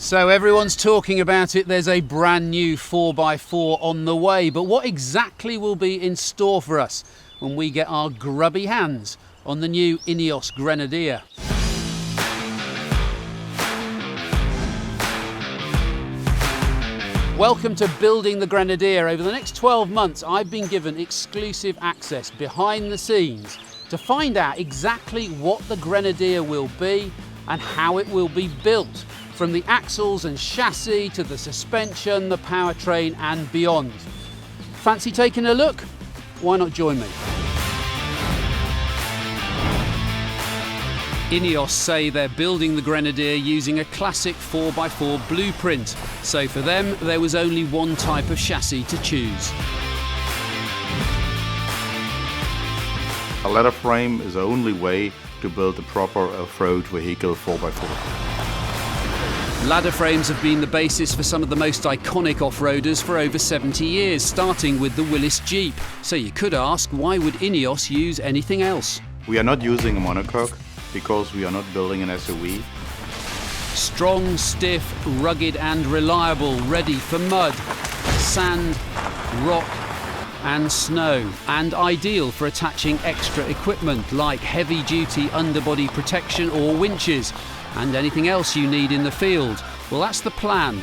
So everyone's talking about it. There's a brand new 4x4 on the way, but what exactly will be in store for us when we get our grubby hands on the new Ineos Grenadier? Welcome to Building the Grenadier. Over the next 12 months, I've been given exclusive access behind the scenes to find out exactly what the Grenadier will be and how it will be built, from the axles and chassis to the suspension, the powertrain and beyond. Fancy taking a look? Why not join me? Ineos say they're building the Grenadier using a classic 4x4 blueprint, so for them there was only one type of chassis to choose. A ladder frame is the only way to build a proper off-road vehicle 4x4. Ladder frames have been the basis for some of the most iconic off-roaders for over 70 years, starting with the Willys Jeep. So you could ask, why would Ineos use anything else? We are not using a monocoque because we are not building an SUV. Strong, stiff, rugged and reliable, ready for mud, sand, rock and snow, and ideal for attaching extra equipment like heavy-duty underbody protection or winches, and anything else you need in the field. Well, that's the plan.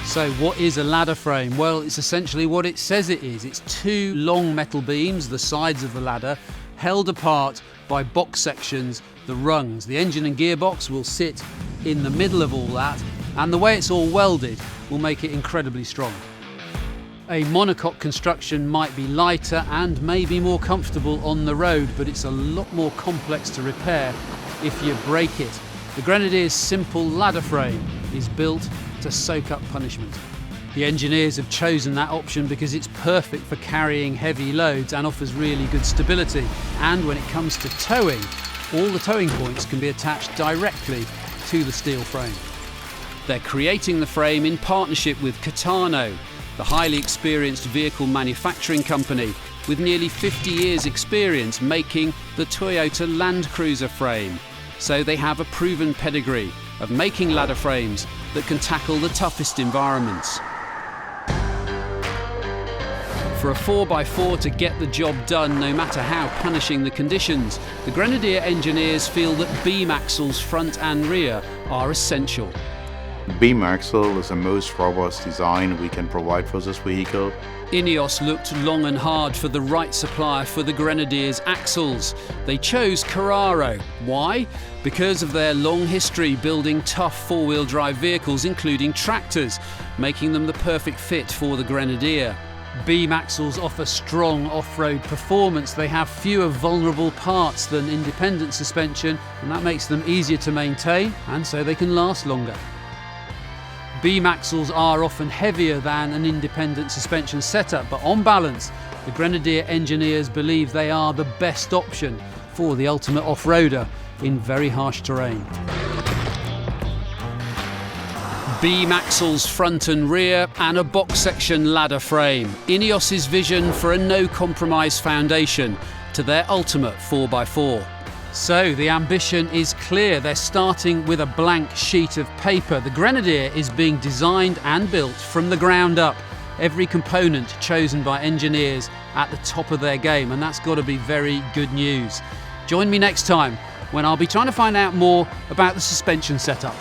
So what is a ladder frame? Well, it's essentially what it says it is. It's two long metal beams, the sides of the ladder, held apart by box sections, the rungs. The engine and gearbox will sit in the middle of all that, and the way it's all welded will make it incredibly strong. A monocoque construction might be lighter and maybe more comfortable on the road, but it's a lot more complex to repair if you break it. The Grenadier's simple ladder frame is built to soak up punishment. The engineers have chosen that option because it's perfect for carrying heavy loads and offers really good stability. And when it comes to towing, all the towing points can be attached directly to the steel frame. They're creating the frame in partnership with Catano, the highly experienced vehicle manufacturing company with nearly 50 years experience making the Toyota Land Cruiser frame. So they have a proven pedigree of making ladder frames that can tackle the toughest environments. For a 4x4 to get the job done, no matter how punishing the conditions, the Grenadier engineers feel that beam axles front and rear are essential. Beam axle is the most robust design we can provide for this vehicle. Ineos looked long and hard for the right supplier for the Grenadier's axles. They chose Carraro. Why? Because of their long history building tough four-wheel drive vehicles, including tractors, making them the perfect fit for the Grenadier. Beam axles offer strong off-road performance. They have fewer vulnerable parts than independent suspension, and that makes them easier to maintain, and so they can last longer. Beam axles are often heavier than an independent suspension setup, but on balance, the Grenadier engineers believe they are the best option for the ultimate off-roader in very harsh terrain. Beam axles front and rear and a box section ladder frame. Ineos's vision for a no-compromise foundation to their ultimate 4x4. So the ambition is clear. They're starting with a blank sheet of paper. The Grenadier is being designed and built from the ground up. Every component chosen by engineers at the top of their game, and that's got to be very good news. Join me next time when I'll be trying to find out more about the suspension setup.